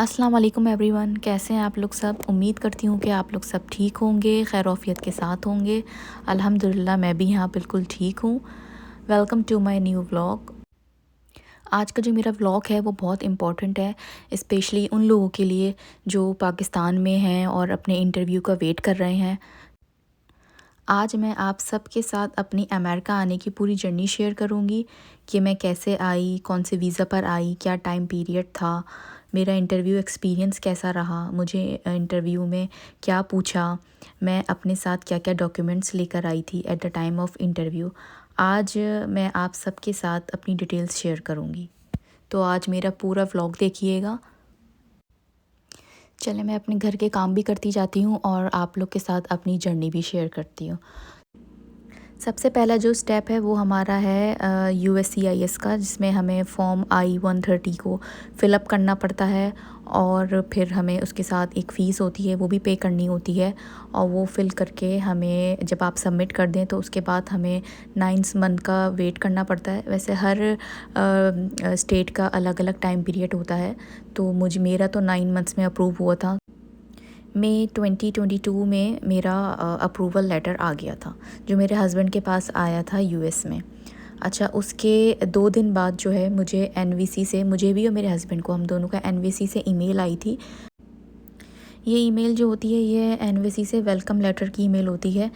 अस्सलाम वालेकुम एवरीवन, कैसे हैं आप लोग सब। उम्मीद करती हूँ कि आप लोग सब ठीक होंगे, खैरोफियत के साथ होंगे। अल्हम्दुलिल्लाह मैं भी यहाँ बिल्कुल ठीक हूँ। Welcome to my new vlog. आज का जो मेरा व्लॉग है वो बहुत इम्पोर्टेंट है, स्पेशली उन लोगों के लिए जो पाकिस्तान में हैं और अपने इंटरव्यू का वेट कर रहे हैं। आज मैं आप सब के साथ अपनी अमेरिका आने की पूरी जर्नी शेयर करूँगी कि मैं कैसे आई, कौन से वीज़ा पर आई, क्या टाइम पीरियड था, मेरा इंटरव्यू एक्सपीरियंस कैसा रहा, मुझे इंटरव्यू में क्या पूछा, मैं अपने साथ क्या क्या डॉक्यूमेंट्स लेकर आई थी at the time of interview. आज मैं आप सब के साथ अपनी डिटेल्स शेयर करूँगी, तो आज मेरा पूरा व्लॉग देखिएगा। चले मैं अपने घर के काम भी करती जाती हूँ और आप लोग के साथ अपनी जर्नी भी शेयर करती हूँ। सबसे पहला जो स्टेप है वो हमारा है USCIS का, जिसमें हमें फॉर्म I-130 को फ़िलअप करना पड़ता है और फिर हमें उसके साथ एक फ़ीस होती है वो भी पे करनी होती है। और वो फ़िल करके हमें जब आप सबमिट कर दें तो उसके बाद हमें 9 मंथ का वेट करना पड़ता है। वैसे हर स्टेट का अलग अलग टाइम पीरियड होता है, तो मेरा तो 9 मंथ्स में अप्रूव हुआ था। मई 2022 में मेरा अप्रूवल लेटर आ गया था, जो मेरे हस्बैंड के पास आया था US में। अच्छा, उसके 2 दिन बाद जो है मुझे NVC से, मुझे भी और मेरे हस्बैंड को, हम दोनों का NVC से ईमेल आई थी। ये ईमेल जो होती है ये NVC से वेलकम लेटर की ईमेल होती है।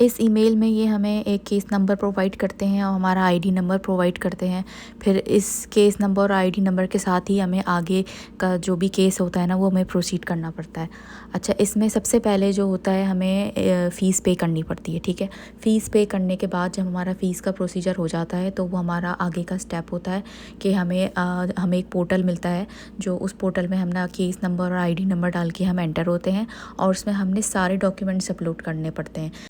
इस ईमेल में ये हमें एक केस नंबर प्रोवाइड करते हैं और हमारा ID नंबर प्रोवाइड करते हैं। फिर इस केस नंबर और ID नंबर के साथ ही हमें आगे का जो भी केस होता है ना, वो हमें प्रोसीड करना पड़ता है। अच्छा, इसमें सबसे पहले जो होता है हमें फ़ीस पे करनी पड़ती है, ठीक है। फ़ीस पे करने के बाद जब हमारा फ़ीस का प्रोसीजर हो जाता है तो वो हमारा आगे का स्टेप होता है कि हमें एक पोर्टल मिलता है, जो उस पोर्टल में हम ना केस नंबर और ID नंबर डाल के हम एंटर होते हैं और उसमें हमने सारे डॉक्यूमेंट्स अपलोड करने पड़ते हैं।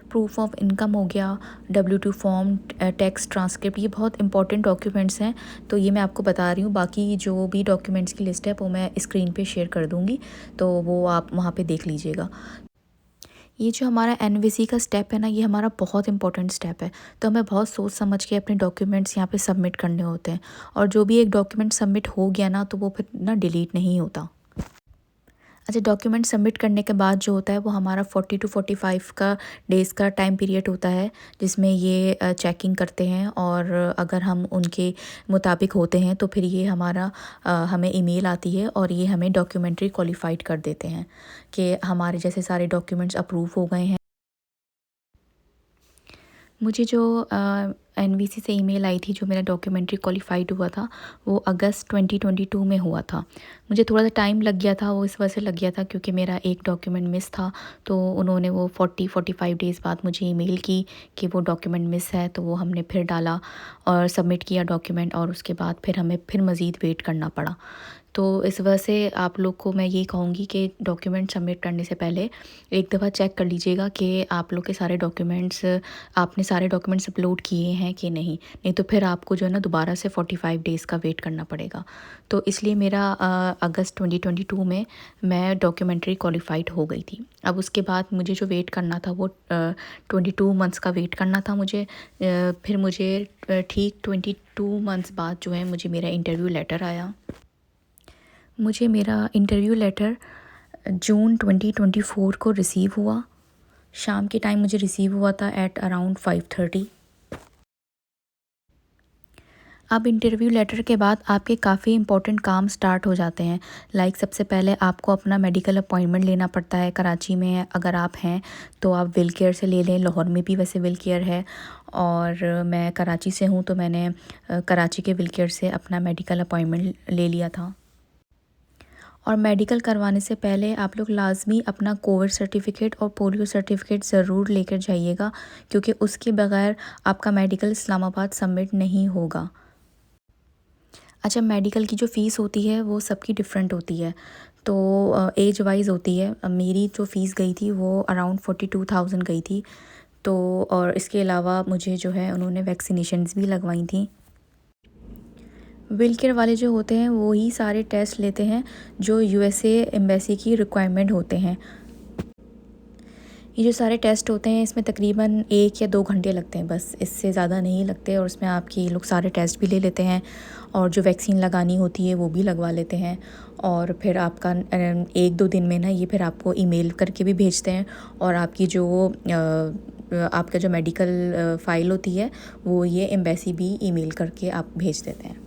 प्रूफ ऑफ इनकम हो गया, W2 फॉर्म, टैक्स ट्रांसक्रिप्ट, ये बहुत इंपॉर्टेंट डॉक्यूमेंट्स हैं, तो ये मैं आपको बता रही हूँ। बाकी जो भी डॉक्यूमेंट्स की लिस्ट है वो मैं स्क्रीन पे शेयर कर दूँगी, तो वो आप वहाँ पे देख लीजिएगा। ये जो हमारा NVC का स्टेप है ना, ये हमारा बहुत इंपॉर्टेंट स्टेप है, तो हमें बहुत सोच समझ के अपने डॉक्यूमेंट्स यहाँ पे सबमिट करने होते हैं। और जो भी एक डॉक्यूमेंट सबमिट हो गया ना, तो वो फिर ना डिलीट नहीं होता। अच्छा, डॉक्यूमेंट सबमिट करने के बाद जो होता है वो हमारा 40 टू 45 का डेज़ का टाइम पीरियड होता है, जिसमें ये चेकिंग करते हैं और अगर हम उनके मुताबिक होते हैं तो फिर ये हमें ईमेल आती है और ये हमें डॉक्यूमेंट्री क्वालिफाइड कर देते हैं कि हमारे जैसे सारे डॉक्यूमेंट्स अप्रूव हो गए हैं। मुझे जो NVC से ईमेल आई थी, जो मेरा डॉक्यूमेंट्री क्वालिफाइड हुआ था, वो अगस्त 2022 में हुआ था। मुझे थोड़ा सा टाइम लग गया था, वो इस वजह से लग गया था क्योंकि मेरा एक डॉक्यूमेंट मिस था, तो उन्होंने वो 40-45 डेज़ बाद मुझे ईमेल की कि वो डॉक्यूमेंट मिस है, तो वो हमने फिर डाला और सबमिट किया डॉक्यूमेंट, और उसके बाद फिर हमें फिर मज़ीद वेट करना पड़ा। तो इस वजह से आप लोग को मैं ये कहूँगी कि डॉक्यूमेंट सबमिट करने से पहले एक दफ़ा चेक कर लीजिएगा कि आप लोग के आपने सारे डॉक्यूमेंट्स अपलोड किए हैं कि नहीं तो फिर आपको जो है ना दोबारा से 45 डेज़ का वेट करना पड़ेगा। तो इसलिए मेरा अगस्त 2022 में मैं डॉक्यूमेंट्री क्वालिफाइड हो गई थी। अब उसके बाद मुझे जो वेट करना था वो 22 मंथ्स का वेट करना था मुझे। फिर मुझे ठीक 22 मंथ्स बाद जो है मुझे मेरा इंटरव्यू लेटर आया। मुझे मेरा इंटरव्यू लेटर जून 2024 को रिसीव हुआ। शाम के टाइम मुझे रिसीव हुआ था एट अराउंड 5:30। अब इंटरव्यू लेटर के बाद आपके काफ़ी इंपॉर्टेंट काम स्टार्ट हो जाते हैं। लाइक सबसे पहले आपको अपना मेडिकल अपॉइंटमेंट लेना पड़ता है। कराची में अगर आप हैं तो आप विल केयर से ले लें, लाहौर में भी वैसे विल केयर है, और मैं कराची से हूँ तो मैंने कराची के विल केयर से अपना मेडिकल अपॉइंटमेंट ले लिया था। और मेडिकल करवाने से पहले आप लोग लाजमी अपना कोविड सर्टिफ़िकेट और पोलियो सर्टिफ़िकेट ज़रूर लेकर जाइएगा, क्योंकि उसके बगैर आपका मेडिकल इस्लामाबाद सबमिट नहीं होगा। अच्छा, मेडिकल की जो फ़ीस होती है वो सबकी डिफरेंट होती है, तो एज वाइज़ होती है। मेरी जो फ़ीस गई थी वो अराउंड 42,000 गई थी। तो और इसके अलावा मुझे जो है उन्होंने वैक्सीनेशंस भी लगवाई थी। विल केयर वाले जो होते हैं वो ही सारे टेस्ट लेते हैं जो USA एम्बेसी की रिक्वायरमेंट होते हैं। ये जो सारे टेस्ट होते हैं इसमें तकरीबन 1 या 2 घंटे लगते हैं, बस इससे ज़्यादा नहीं लगते। और इसमें आपके ये लोग सारे टेस्ट भी ले लेते हैं और जो वैक्सीन लगानी होती है वो भी लगवा लेते हैं। और फिर आपका 1-2 दिन में ना ये फिर आपको ईमेल करके भी भेजते हैं। और आपकी जो आपका जो मेडिकल फ़ाइल होती है वो ये एम्बेसी भी ईमेल करके आप भेज देते हैं।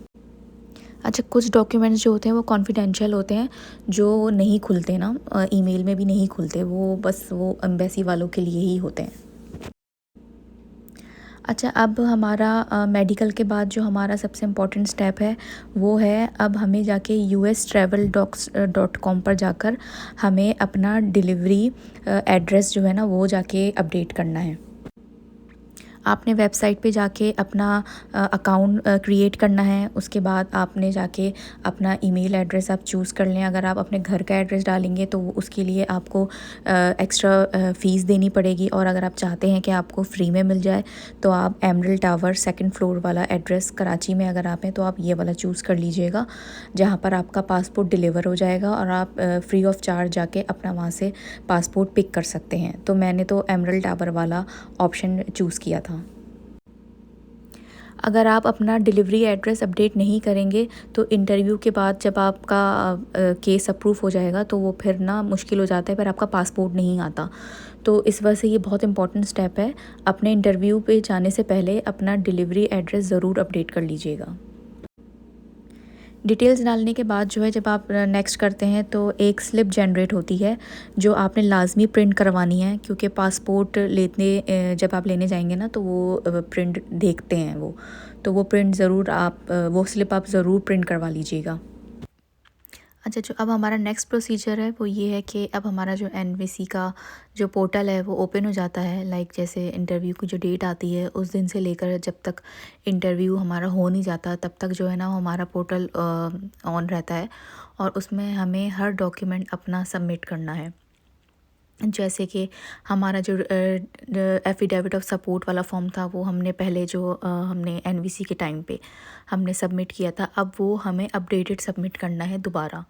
अच्छा, कुछ डॉक्यूमेंट्स जो होते हैं वो कॉन्फिडेंशियल होते हैं, जो नहीं खुलते ना, ईमेल में भी नहीं खुलते, वो बस वो एम्बेसी वालों के लिए ही होते हैं। अच्छा, अब हमारा मेडिकल के बाद जो हमारा सबसे इम्पॉर्टेंट स्टेप है वो है, अब हमें जाके ustraveldocs.com पर जाकर हमें अपना डिलीवरी एड्रेस जो है ना वो जाके अपडेट करना है। आपने वेबसाइट पे जाके अपना अकाउंट क्रिएट करना है। उसके बाद आपने जाके अपना ईमेल एड्रेस आप चूज़ कर लें। अगर आप अपने घर का एड्रेस डालेंगे तो उसके लिए आपको एक्स्ट्रा फ़ीस देनी पड़ेगी। और अगर आप चाहते हैं कि आपको फ्री में मिल जाए तो आप एमरल्ड टावर 2nd फ्लोर वाला एड्रेस कराची में अगर आप हैं तो आप ये वाला चूज़ कर लीजिएगा, जहाँ पर आपका पासपोर्ट डिलीवर हो जाएगा और आप फ्री ऑफ चार्ज जाके अपना वहाँ से पासपोर्ट पिक कर सकते हैं। तो मैंने तो एमरल्ड टावर वाला ऑप्शन चूज़ किया था। अगर आप अपना डिलीवरी एड्रेस अपडेट नहीं करेंगे तो इंटरव्यू के बाद जब आपका केस अप्रूव हो जाएगा तो वो फिर ना मुश्किल हो जाता है, फिर आपका पासपोर्ट नहीं आता। तो इस वजह से ये बहुत इंपॉर्टेंट स्टेप है, अपने इंटरव्यू पे जाने से पहले अपना डिलीवरी एड्रेस ज़रूर अपडेट कर लीजिएगा। डिटेल्स डालने के बाद जो है जब आप नेक्स्ट करते हैं तो एक स्लिप जनरेट होती है जो आपने लाजमी प्रिंट करवानी है, क्योंकि पासपोर्ट लेने जब आप लेने जाएंगे ना तो वो प्रिंट देखते हैं वो, तो वो प्रिंट ज़रूर आप वो स्लिप आप ज़रूर प्रिंट करवा लीजिएगा। अच्छा, जो अब हमारा नेक्स्ट प्रोसीजर है वो ये है कि अब हमारा जो एनवीसी का जो पोर्टल है वो ओपन हो जाता है। लाइक जैसे इंटरव्यू की जो डेट आती है उस दिन से लेकर जब तक इंटरव्यू हमारा हो नहीं जाता तब तक जो है ना हमारा पोर्टल ऑन रहता है और उसमें हमें हर डॉक्यूमेंट अपना सबमिट करना है। जैसे कि हमारा जो एफिडेविट ऑफ सपोर्ट वाला फॉर्म था वो हमने पहले जो हमने एनवीसी के टाइम पे हमने सबमिट किया था, अब वो हमें अपडेटेड सबमिट करना है दोबारा।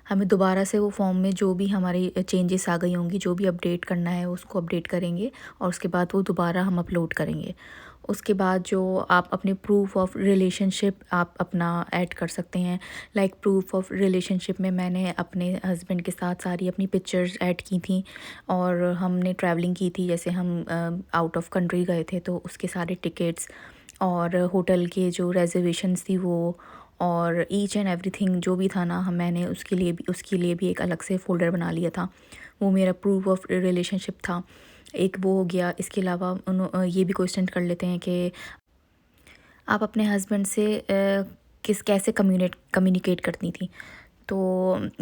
हमें दोबारा से वो फॉर्म में जो भी हमारी चेंजेस आ गई होंगी, जो भी अपडेट करना है उसको अपडेट करेंगे और उसके बाद वो दोबारा हम अपलोड करेंगे। उसके बाद जो आप अपने प्रूफ ऑफ रिलेशनशिप आप अपना ऐड कर सकते हैं। लाइक प्रूफ ऑफ रिलेशनशिप में मैंने अपने हस्बैंड के साथ सारी अपनी पिक्चर्स ऐड की थी और हमने ट्रैवलिंग की थी, जैसे हम आउट ऑफ कंट्री गए थे तो उसके सारे टिकट्स और होटल के जो रिजर्वेशंस थी वो और ईच एंड एवरीथिंग जो भी था ना, हम मैंने उसके लिए भी एक अलग से फ़ोल्डर बना लिया था। वो मेरा प्रूफ ऑफ रिलेशनशिप था, एक वो हो गया। इसके अलावा ये भी क्वेश्चन कर लेते हैं कि आप अपने हस्बैंड से कैसे कम्युनिकेट करती थी। तो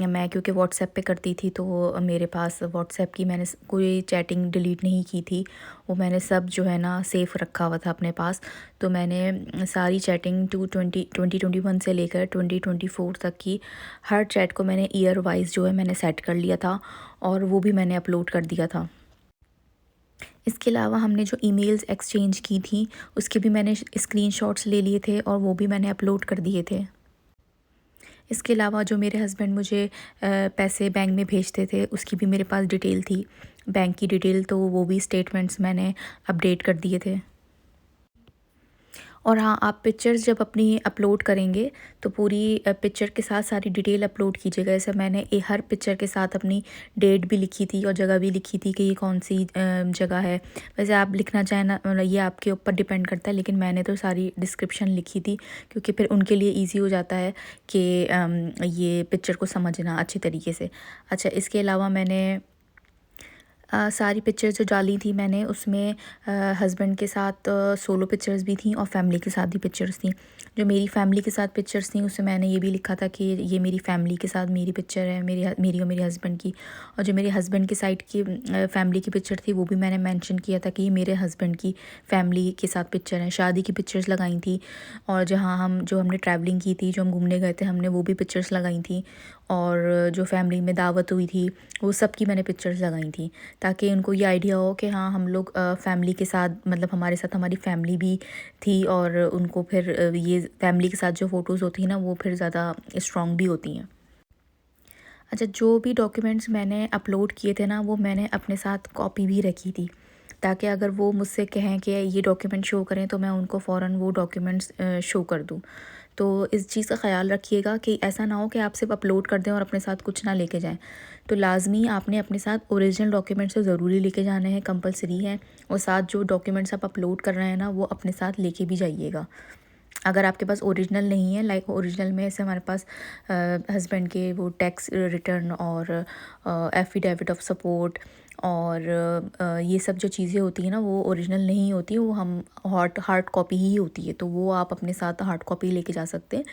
मैं क्योंकि व्हाट्सएप पे करती थी तो मेरे पास व्हाट्सएप की मैंने कोई चैटिंग डिलीट नहीं की थी, वो मैंने सब जो है ना सेफ़ रखा हुआ था अपने पास। तो मैंने सारी चैटिंग 2021 से लेकर 2024 तक की हर चैट को मैंने ईयर वाइज जो है मैंने सेट कर लिया था और वो भी मैंने अपलोड कर दिया था। इसके अलावा हमने जो ईमेल्स एक्सचेंज की थी उसके भी मैंने स्क्रीनशॉट्स ले लिए थे और वो भी मैंने अपलोड कर दिए थे। इसके अलावा जो मेरे हस्बैंड मुझे पैसे बैंक में भेजते थे उसकी भी मेरे पास डिटेल थी, बैंक की डिटेल, तो वो भी स्टेटमेंट्स मैंने अपडेट कर दिए थे। और हाँ, आप पिक्चर्स जब अपनी अपलोड करेंगे तो पूरी पिक्चर के साथ सारी डिटेल अपलोड कीजिएगा। जैसे मैंने हर पिक्चर के साथ अपनी डेट भी लिखी थी और जगह भी लिखी थी कि ये कौन सी जगह है। वैसे आप लिखना चाहें ना, मतलब ये आपके ऊपर डिपेंड करता है, लेकिन मैंने तो सारी डिस्क्रिप्शन लिखी थी क्योंकि फिर उनके लिए ईजी हो जाता है कि ये पिक्चर को समझना अच्छी तरीके से। अच्छा, इसके अलावा मैंने सारी पिक्चर्स जो डाली थी मैंने उसमें हस्बैंड के साथ सोलो पिक्चर्स भी थी और फैमिली के साथ भी पिक्चर्स थी। जो मेरी फैमिली के साथ पिक्चर्स थी उसमें मैंने ये भी लिखा था कि ये मेरी फैमिली के साथ मेरी पिक्चर है, मेरी और मेरे हस्बैंड की। और जो मेरे हस्बैंड की साइड की फैमिली की पिक्चर थी वो भी मैंने मेंशन किया था कि ये मेरे हस्बैंड की फैमिली के साथ पिक्चर है। शादी की पिक्चर्स लगाई थी और जो हमने ट्रैवलिंग की थी, जो हम घूमने गए थे, हमने वो भी पिक्चर्स लगाई थी। और जो फैमिली में दावत हुई थी वो सब की मैंने पिक्चर्स लगाई थी, ताकि उनको ये आइडिया हो कि हाँ हम लोग फैमिली के साथ, मतलब हमारे साथ हमारी फैमिली भी थी और उनको फिर ये फैमिली के साथ जो फ़ोटोज़ होती हैं ना वो फिर ज़्यादा स्ट्रॉन्ग भी होती हैं। अच्छा, जो भी डॉक्यूमेंट्स मैंने अपलोड किए थे ना, वो मैंने अपने साथ कॉपी भी रखी थी, ताकि अगर वो मुझसे कहें कि ये डॉक्यूमेंट शो करें तो मैं उनको फ़ौरन वो डॉक्यूमेंट्स शो कर दूँ। तो इस चीज़ का ख़याल रखिएगा कि ऐसा ना हो कि आप सिर्फ अपलोड कर दें और अपने साथ कुछ ना लेके जाएं। तो लाज़मी आपने अपने साथ ओरिजिनल डॉक्यूमेंट्स तो ज़रूरी लेके जाने हैं, कंपलसरी है। और साथ जो डॉक्यूमेंट्स आप अपलोड कर रहे हैं ना, वो अपने साथ लेके भी जाइएगा। अगर आपके पास ओरिजिनल नहीं है, लाइक ओरिजिनल में से हमारे पास हस्बैंड के वो टैक्स रिटर्न और एफिडेविट ऑफ सपोर्ट और ये सब जो चीज़ें होती हैं ना, वो ओरिजिनल नहीं होती, वो हम हार्ड कॉपी ही होती है, तो वो आप अपने साथ हार्ड कॉपी लेके जा सकते हैं।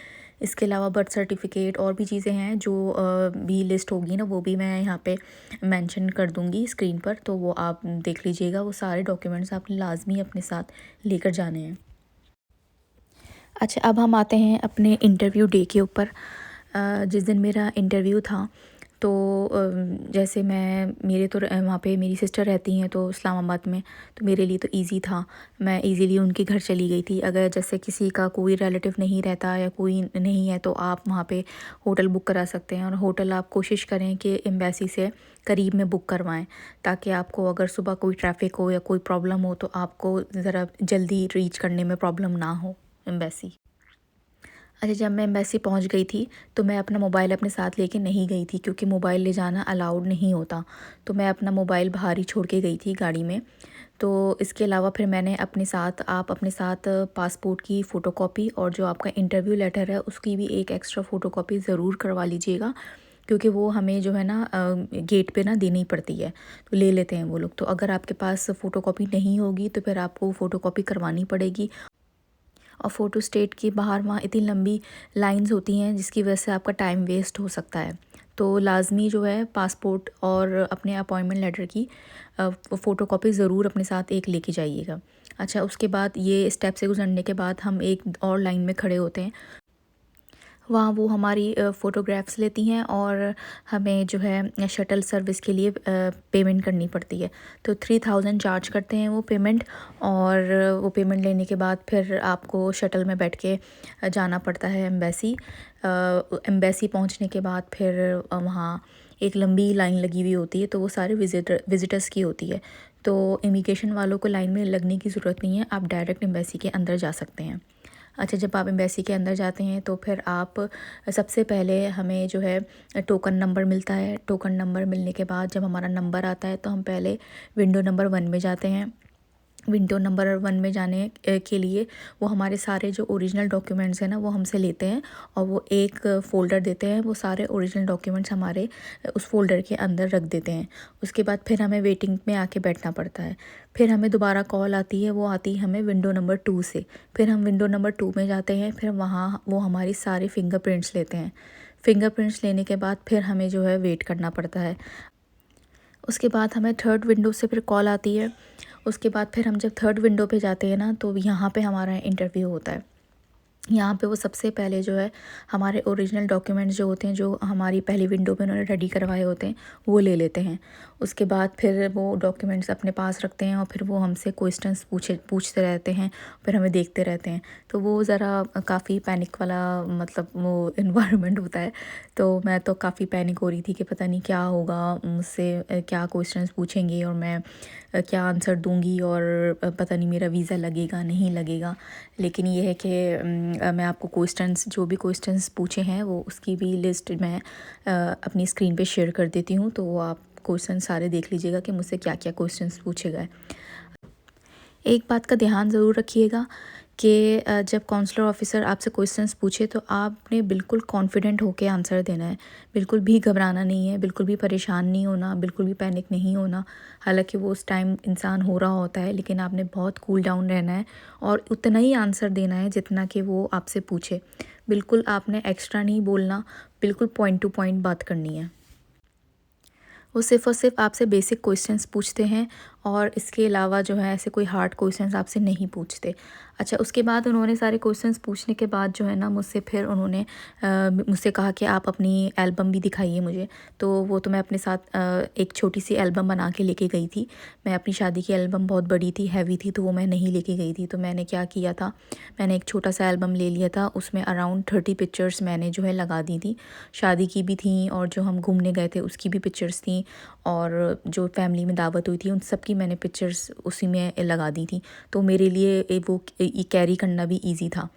इसके अलावा बर्थ सर्टिफिकेट और भी चीज़ें हैं जो भी लिस्ट होगी ना, वो भी मैं यहाँ पे मेंशन कर दूँगी स्क्रीन पर, तो वो आप देख लीजिएगा। वो सारे डॉक्यूमेंट्स आपने लाजमी अपने साथ लेकर जाने हैं। अच्छा, अब हम आते हैं अपने इंटरव्यू डे के ऊपर। जिस दिन मेरा इंटरव्यू था, तो जैसे मैं मेरे तो वहाँ पे मेरी सिस्टर रहती हैं तो इस्लामाबाद में, तो मेरे लिए तो इजी था, मैं इजीली उनके घर चली गई थी। अगर जैसे किसी का कोई रिलेटिव नहीं रहता या कोई नहीं है, तो आप वहाँ पे होटल बुक करा सकते हैं, और होटल आप कोशिश करें कि एम्बेसी से करीब में बुक करवाएं, ताकि आपको अगर सुबह कोई ट्रैफिक हो या कोई प्रॉब्लम हो तो आपको ज़रा जल्दी रीच करने में प्रॉब्लम ना हो एम्बेसी। अच्छा, जब मैं एम्बेसी पहुंच गई थी, तो मैं अपना मोबाइल अपने साथ लेके नहीं गई थी, क्योंकि मोबाइल ले जाना अलाउड नहीं होता। तो मैं अपना मोबाइल बाहर ही छोड़ के गई थी गाड़ी में। तो इसके अलावा फिर मैंने आप अपने साथ पासपोर्ट की फ़ोटोकॉपी और जो आपका इंटरव्यू लेटर है उसकी भी एक एक्स्ट्रा फ़ोटोकॉपी ज़रूर करवा लीजिएगा, क्योंकि वो हमें जो है ना गेट पे ना देनी पड़ती है, तो ले लेते हैं वो लोग। तो अगर आपके पास फ़ोटोकॉपी नहीं होगी तो फिर आपको फ़ोटोकॉपी करवानी पड़ेगी। और फ़ोटो स्टेट के बाहर वहाँ इतनी लंबी लाइंस होती हैं, जिसकी वजह से आपका टाइम वेस्ट हो सकता है। तो लाज़मी जो है पासपोर्ट और अपने अपॉइंटमेंट लेटर की फ़ोटोकॉपी ज़रूर अपने साथ एक लेके जाइएगा। अच्छा, उसके बाद ये स्टेप से गुज़रने के बाद हम एक और लाइन में खड़े होते हैं। वहाँ वो हमारी फ़ोटोग्राफ्स लेती हैं और हमें जो है शटल सर्विस के लिए पेमेंट करनी पड़ती है। तो 3000 चार्ज करते हैं वो पेमेंट, और वो पेमेंट लेने के बाद फिर आपको शटल में बैठ के जाना पड़ता है एम्बेसी। एम्बेसी पहुँचने के बाद फिर वहाँ एक लंबी लाइन लगी हुई होती है, तो वो सारे विज़िटर्स की होती है। तो इमिग्रेशन वालों को लाइन में लगने की ज़रूरत नहीं है, आप डायरेक्ट एम्बेसी के अंदर जा सकते हैं। अच्छा, जब आप एम्बेसी के अंदर जाते हैं तो फिर आप सबसे पहले हमें जो है टोकन नंबर मिलता है। टोकन नंबर मिलने के बाद जब हमारा नंबर आता है तो हम पहले विंडो नंबर 1 में जाते हैं। विंडो नंबर 1 में जाने के लिए वो हमारे सारे जो ओरिजिनल डॉक्यूमेंट्स हैं ना, वो हमसे लेते हैं और वो एक फ़ोल्डर देते हैं। वो सारे ओरिजिनल डॉक्यूमेंट्स हमारे उस फ़ोल्डर के अंदर रख देते हैं। उसके बाद फिर हमें वेटिंग में आके बैठना पड़ता है। फिर हमें दोबारा कॉल आती है, वो आती है हमें विंडो नंबर 2 से। फिर हम विंडो नंबर 2 में जाते हैं, फिर वहाँ वो हमारी सारी फ़िंगरप्रिंट्स लेते हैं। फ़िंगरप्रिंट्स लेने के बाद फिर हमें जो है वेट करना पड़ता है। उसके बाद हमें थर्ड विंडो से फिर कॉल आती है। उसके बाद फिर हम जब थर्ड विंडो पे जाते हैं ना, तो यहाँ पे हमारा इंटरव्यू होता है। यहाँ पे वो सबसे पहले जो है हमारे ओरिजिनल डॉक्यूमेंट्स जो होते हैं, जो हमारी पहली विंडो में उन्होंने रेडी करवाए होते हैं, वो ले लेते हैं। उसके बाद फिर वो डॉक्यूमेंट्स अपने पास रखते हैं और फिर वो हमसे क्वेश्चंस पूछते रहते हैं, फिर हमें देखते रहते हैं। तो वो ज़रा काफ़ी पैनिक वाला मतलब वो इन्वायरमेंट होता है। तो मैं तो काफ़ी पैनिक हो रही थी कि पता नहीं क्या होगा मुझसे, क्या क्वेश्चंस पूछेंगे और मैं क्या आंसर दूंगी, और पता नहीं मेरा वीज़ा लगेगा नहीं लगेगा। लेकिन ये है कि मैं आपको क्वेश्चंस, जो भी क्वेश्चंस पूछे हैं, वो उसकी भी लिस्ट मैं अपनी स्क्रीन पे शेयर कर देती हूँ, तो वो आप क्वेश्चन सारे देख लीजिएगा कि मुझसे क्या क्या क्वेश्चंस पूछे गए। एक बात का ध्यान ज़रूर रखिएगा कि जब काउंसलर ऑफिसर आपसे क्वेश्चंस पूछे तो आपने बिल्कुल कॉन्फिडेंट होकर आंसर देना है। बिल्कुल भी घबराना नहीं है, बिल्कुल भी परेशान नहीं होना, बिल्कुल भी पैनिक नहीं होना। हालांकि वो उस टाइम इंसान हो रहा होता है, लेकिन आपने बहुत कूल डाउन रहना है और उतना ही आंसर देना है जितना कि वो आपसे पूछे। बिल्कुल आपने एक्स्ट्रा नहीं बोलना, बिल्कुल पॉइंट टू पॉइंट बात करनी है। वो सिर्फ़ और सिर्फ आपसे बेसिक क्वेश्चंस पूछते हैं और इसके अलावा जो है ऐसे कोई हार्ड क्वेश्चंस आपसे नहीं पूछते। अच्छा, उसके बाद उन्होंने सारे क्वेश्चंस पूछने के बाद जो है ना मुझसे फिर उन्होंने मुझसे कहा कि आप अपनी एल्बम भी दिखाइए मुझे। तो वो तो मैं अपने साथ एक छोटी सी एल्बम बना के लेके गई थी। मैं अपनी शादी की एल्बम बहुत बड़ी थी, हैवी थी, तो वो मैं नहीं लेके गई थी। तो मैंने क्या किया था, मैंने एक छोटा सा एल्बम ले लिया था, उसमें अराउंड 30 पिक्चर्स मैंने जो है लगा दी थी। शादी की भी थी और जो हम घूमने गए थे उसकी भी पिक्चर्स थी, और जो फैमिली में दावत हुई थी उन सब की मैंने पिक्चर्स उसी में लगा दी थी। तो मेरे लिए वो कैरी करना भी ईज़ी था।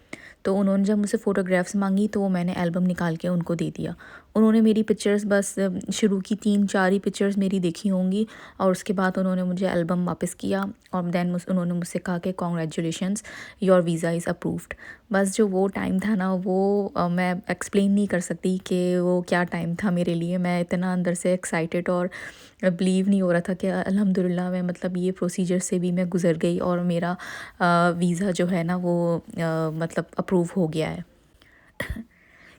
तो उन्होंने जब मुझसे फ़ोटोग्राफ्स मांगी तो वो मैंने एल्बम निकाल के उनको दे दिया। उन्होंने मेरी पिक्चर्स बस शुरू की 3-4 ही पिक्चर्स मेरी देखी होंगी, और उसके बाद उन्होंने मुझे एल्बम वापस किया, और देन उन्होंने मुझसे कहा कि congratulations, your visa is approved. बस जो वो टाइम था ना, वो मैं एक्सप्लेन नहीं कर सकती कि वो क्या टाइम था मेरे लिए। मैं इतना अंदर से एक्साइटेड और बिलीव नहीं हो रहा था कि अल्हम्दुलिल्लाह मैं मतलब ये प्रोसीजर से भी मैं गुज़र गई और मेरा वीज़ा जो है ना वो मतलब अप्रूव हो गया है।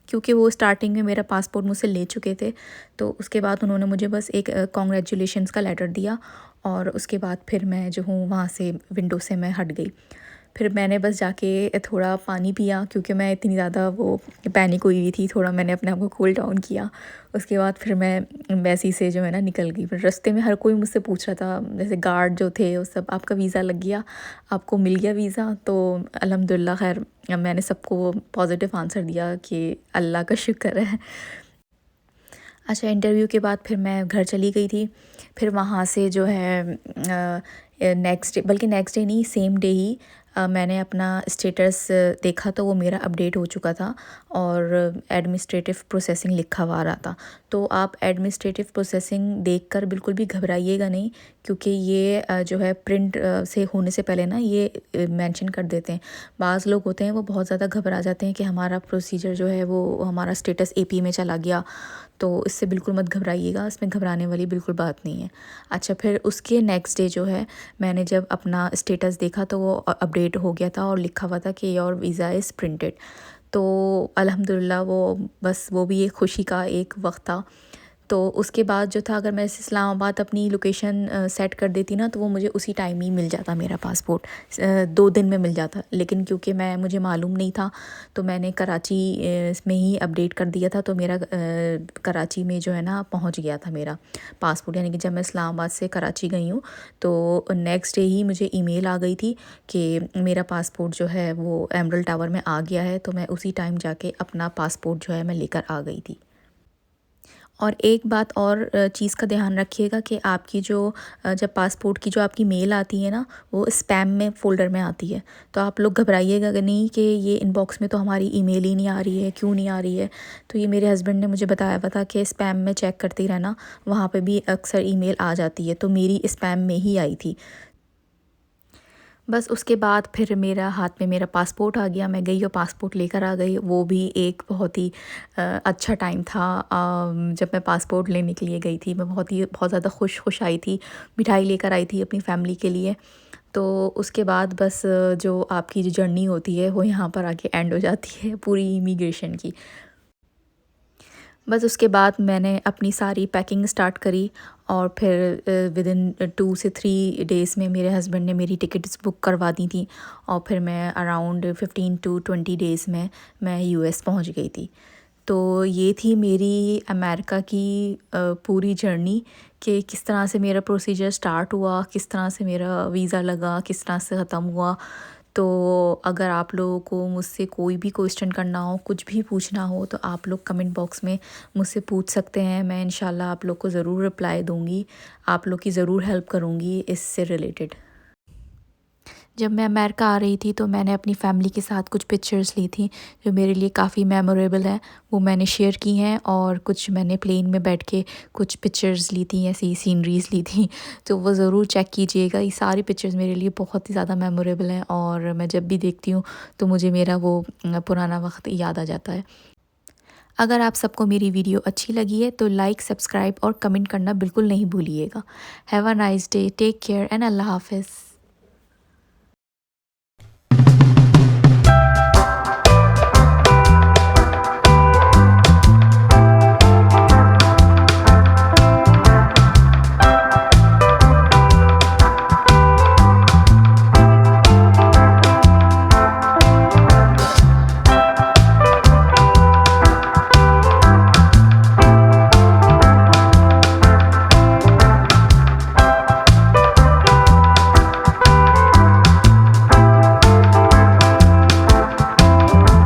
क्योंकि वो स्टार्टिंग में मेरा पासपोर्ट मुझसे ले चुके थे, तो उसके बाद उन्होंने मुझे बस एक कॉन्ग्रेचुलेशंस का लेटर दिया, और उसके बाद फिर मैं जो हूँ वहाँ से विंडो से मैं हट गई। फिर मैंने बस जाके थोड़ा पानी पिया, क्योंकि मैं इतनी ज़्यादा वो पैनिक हुई हुई थी, थोड़ा मैंने अपने आप को कूल डाउन किया। उसके बाद फिर मैं एम्बेसी से जो है ना निकल गई। फिर रास्ते में हर कोई मुझसे पूछ रहा था, जैसे गार्ड जो थे वो सब, आपका वीज़ा लग गया, आपको मिल गया वीज़ा? तो अल्हम्दुलिल्लाह खैर मैंने सबको पॉजिटिव आंसर दिया कि अल्लाह का शुक्र है। अच्छा, इंटरव्यू के बाद फिर मैं घर चली गई थी। फिर वहाँ से जो है नेक्स्ट डे, बल्कि नेक्स्ट डे नहीं, सेम डे ही मैंने अपना स्टेटस देखा तो वो मेरा अपडेट हो चुका था, और एडमिनिस्ट्रेटिव प्रोसेसिंग लिखा हुआ आ रहा था। तो आप एडमिनिस्ट्रेटिव प्रोसेसिंग देखकर बिल्कुल भी घबराइएगा नहीं, क्योंकि ये जो है प्रिंट से होने से पहले ना ये मेंशन कर देते हैं। बाज़ लोग होते हैं वो बहुत ज़्यादा घबरा जाते हैं कि हमारा प्रोसीजर जो है वो, हमारा स्टेटस एपी में चला गया। तो इससे बिल्कुल मत घबराइएगा, इसमें घबराने वाली बिल्कुल बात नहीं है। अच्छा, फिर उसके नेक्स्ट डे जो है मैंने जब अपना स्टेटस देखा तो वो अपडेट हो गया था और लिखा हुआ था कि योर वीज़ा इज़ प्रिंटेड। तो अल्हम्दुलिल्लाह वो बस वो भी एक ख़ुशी का एक वक्त था। तो उसके बाद जो था, अगर मैं इस्लामाबाद अपनी लोकेशन सेट कर देती ना, तो वो मुझे उसी टाइम ही मिल जाता मेरा पासपोर्ट, 2 दिन में मिल जाता। लेकिन क्योंकि मुझे मालूम नहीं था, तो मैंने कराची में ही अपडेट कर दिया था, तो मेरा कराची में जो है ना पहुंच गया था मेरा पासपोर्ट। यानी कि जब मैं इस्लामाबाद से कराची गई हूँ तो नेक्स्ट डे ही मुझे ईमेल आ गई थी कि मेरा पासपोर्ट जो है वो एमरल्ड टावर में आ गया है। तो मैं उसी टाइम जाके अपना पासपोर्ट जो है मैं लेकर आ गई थी। और एक बात और चीज़ का ध्यान रखिएगा कि आपकी जो जब पासपोर्ट की जो आपकी मेल आती है ना, वो स्पैम में फ़ोल्डर में आती है। तो आप लोग घबराइएगा नहीं कि ये इनबॉक्स में तो हमारी ईमेल ही नहीं आ रही है, क्यों नहीं आ रही है। तो ये मेरे हस्बैंड ने मुझे बताया हुआ था कि स्पैम में चेक करते रहना, वहाँ पे भी अक्सर ईमेल आ जाती है। तो मेरी स्पैम में ही आई थी। बस उसके बाद फिर मेरा हाथ में मेरा पासपोर्ट आ गया, मैं गई और पासपोर्ट लेकर आ गई। वो भी एक बहुत ही अच्छा टाइम था। जब मैं पासपोर्ट लेने के लिए गई थी, मैं बहुत ज़्यादा खुश आई थी, मिठाई लेकर आई थी अपनी फ़ैमिली के लिए। तो उसके बाद बस जो आपकी जो जर्नी होती है वो यहाँ पर आके एंड हो जाती है पूरी इमिग्रेशन की। बस उसके बाद मैंने अपनी सारी पैकिंग स्टार्ट करी, और फिर विदिन 2 से 3 डेज़ में मेरे हस्बैंड ने मेरी टिकट्स बुक करवा दी थी, और फिर मैं अराउंड 15 टू 20 डेज़ में मैं यूएस पहुंच गई थी। तो ये थी मेरी अमेरिका की पूरी जर्नी, कि किस तरह से मेरा प्रोसीजर स्टार्ट हुआ, किस तरह से मेरा वीज़ा लगा, किस तरह से ख़त्म हुआ। तो अगर आप लोगों को मुझसे कोई भी क्वेश्चन करना हो, कुछ भी पूछना हो, तो आप लोग कमेंट बॉक्स में मुझसे पूछ सकते हैं। मैं इंशाल्लाह आप लोग को ज़रूर रिप्लाई दूँगी, आप लोग की ज़रूर हेल्प करूँगी इससे रिलेटेड। जब मैं अमेरिका आ रही थी तो मैंने अपनी फ़ैमिली के साथ कुछ पिक्चर्स ली थी, जो मेरे लिए काफ़ी मेमोरेबल हैं। वो मैंने शेयर की हैं, और कुछ मैंने प्लेन में बैठ के कुछ पिक्चर्स ली थी, ऐसी सीनरीज़ ली थी। तो वो ज़रूर चेक कीजिएगा। ये सारी पिक्चर्स मेरे लिए बहुत ही ज़्यादा मेमोरेबल हैं, और मैं जब भी देखती हूँ तो मुझे मेरा वो पुराना वक्त याद आ जाता है। अगर आप सबको मेरी वीडियो अच्छी लगी है तो लाइक, सब्सक्राइब और कमेंट करना बिल्कुल नहीं भूलिएगा। Have a nice day, take care and Allah हाफ़िज़।